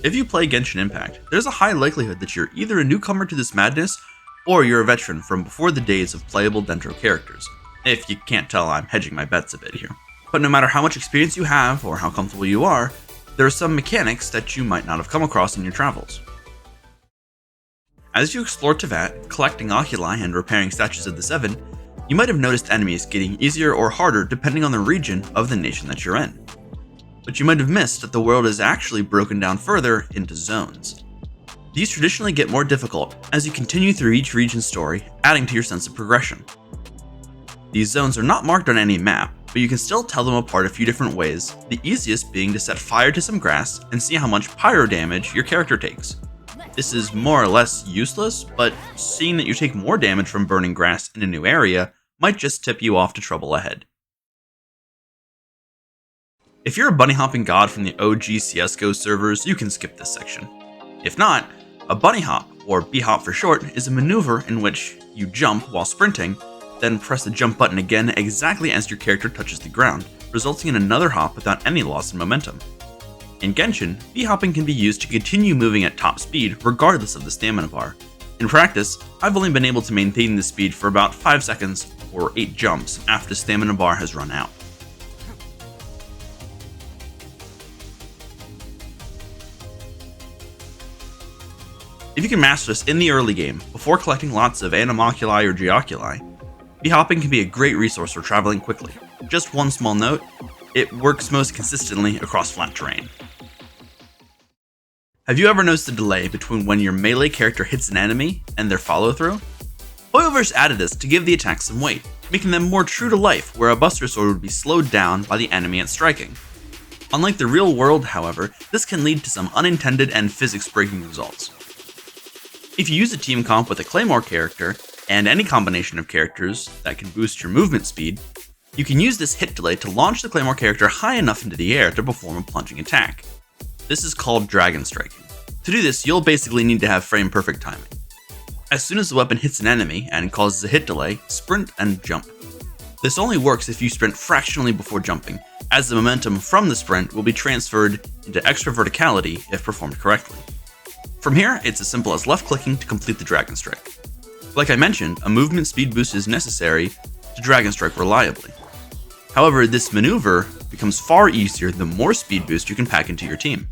If you play Genshin Impact, there's a high likelihood that you're either a newcomer to this madness, or you're a veteran from before the days of playable Dendro characters. If you can't tell, I'm hedging my bets a bit here. But no matter how much experience you have or how comfortable you are, there are some mechanics that you might not have come across in your travels. As you explore Teyvat, collecting oculi and repairing statues of the Seven, you might have noticed enemies getting easier or harder depending on the region of the nation that you're in. But you might have missed that the world is actually broken down further into zones. These traditionally get more difficult as you continue through each region's story, adding to your sense of progression. These zones are not marked on any map, but you can still tell them apart a few different ways, the easiest being to set fire to some grass and see how much pyro damage your character takes. This is more or less useless, but seeing that you take more damage from burning grass in a new area might just tip you off to trouble ahead. If you're a bunny hopping god from the OG CSGO servers, you can skip this section. If not, a bunny hop, or B-hop for short, is a maneuver in which you jump while sprinting, then press the jump button again exactly as your character touches the ground, resulting in another hop without any loss in momentum. In Genshin, B-hopping can be used to continue moving at top speed regardless of the stamina bar. In practice, I've only been able to maintain this speed for about 5 seconds or 8 jumps after the stamina bar has run out. If you can master this in the early game, before collecting lots of animoculi or geoculi, B-hopping can be a great resource for traveling quickly. Just one small note, it works most consistently across flat terrain. Have you ever noticed a delay between when your melee character hits an enemy and their follow-through? Hoyoverse added this to give the attacks some weight, making them more true to life, where a Buster Sword would be slowed down by the enemy it's striking. Unlike the real world, however, this can lead to some unintended and physics-breaking results. If you use a team comp with a Claymore character, and any combination of characters that can boost your movement speed, you can use this hit delay to launch the Claymore character high enough into the air to perform a plunging attack. This is called dragon striking. To do this, you'll basically need to have frame perfect timing. As soon as the weapon hits an enemy and causes a hit delay, sprint and jump. This only works if you sprint fractionally before jumping, as the momentum from the sprint will be transferred into extra verticality if performed correctly. From here, it's as simple as left-clicking to complete the Dragon Strike. Like I mentioned, a movement speed boost is necessary to Dragon Strike reliably. However, this maneuver becomes far easier the more speed boost you can pack into your team.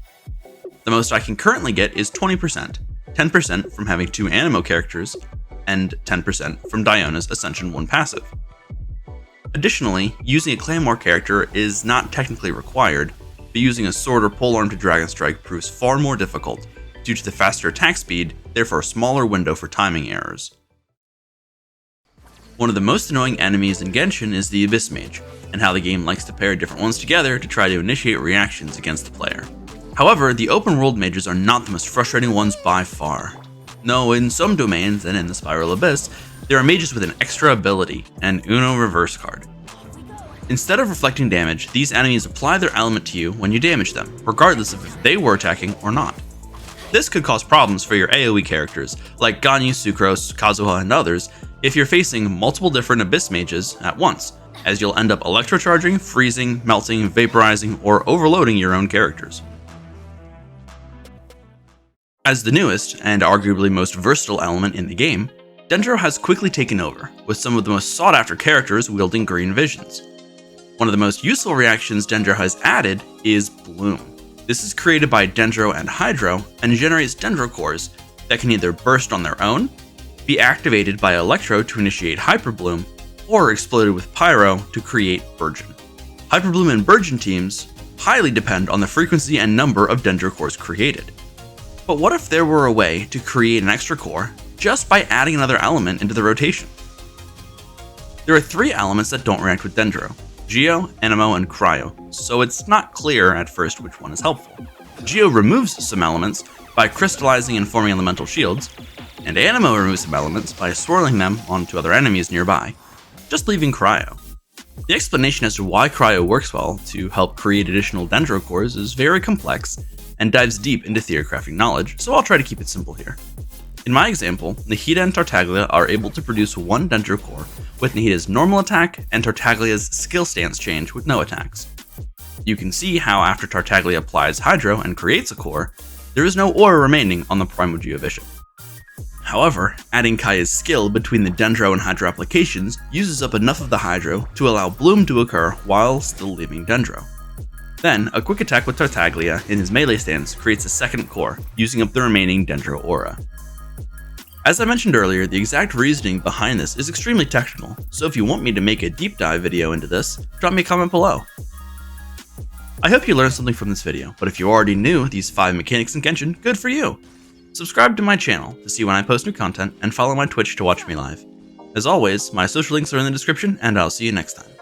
The most I can currently get is 20%, 10% from having 2 Anemo characters, and 10% from Diona's Ascension 1 passive. Additionally, using a Claymore character is not technically required, but using a sword or polearm to Dragon Strike proves far more difficult due to the faster attack speed, therefore a smaller window for timing errors. One of the most annoying enemies in Genshin is the Abyss Mage, and how the game likes to pair different ones together to try to initiate reactions against the player. However, the open world mages are not the most frustrating ones by far. No, in some domains, and in the Spiral Abyss, there are mages with an extra ability, an Uno reverse card. Instead of reflecting damage, these enemies apply their element to you when you damage them, regardless of if they were attacking or not. This could cause problems for your AoE characters, like Ganyu, Sucrose, Kazuha, and others, if you're facing multiple different Abyss Mages at once, as you'll end up electrocharging, freezing, melting, vaporizing, or overloading your own characters. As the newest, and arguably most versatile element in the game, Dendro has quickly taken over, with some of the most sought-after characters wielding green visions. One of the most useful reactions Dendro has added is Bloom. This is created by Dendro and Hydro, and generates Dendro cores that can either burst on their own, be activated by Electro to initiate Hyper Bloom, or exploded with Pyro to create Burgeon. Hyper Bloom and Burgeon teams highly depend on the frequency and number of Dendro cores created. But what if there were a way to create an extra core just by adding another element into the rotation? There are 3 elements that don't react with Dendro: Geo, Anemo, and Cryo, so it's not clear at first which one is helpful. Geo removes some elements by crystallizing and forming elemental shields, and Anemo removes some elements by swirling them onto other enemies nearby, just leaving Cryo. The explanation as to why Cryo works well to help create additional Dendro cores is very complex and dives deep into theorycrafting knowledge, so I'll try to keep it simple here. In my example, Nahida and Tartaglia are able to produce 1 Dendro core with Nahida's normal attack and Tartaglia's skill stance change with no attacks. You can see how after Tartaglia applies Hydro and creates a core, there is no aura remaining on the Primal Geovision. However, adding Kaya's skill between the Dendro and Hydro applications uses up enough of the Hydro to allow Bloom to occur while still leaving Dendro. Then, a quick attack with Tartaglia in his melee stance creates a second core, using up the remaining Dendro aura. As I mentioned earlier, the exact reasoning behind this is extremely technical, so if you want me to make a deep dive video into this, drop me a comment below. I hope you learned something from this video, but if you already knew these 5 mechanics in Genshin, good for you! Subscribe to my channel to see when I post new content, and follow my Twitch to watch me live. As always, my social links are in the description, and I'll see you next time.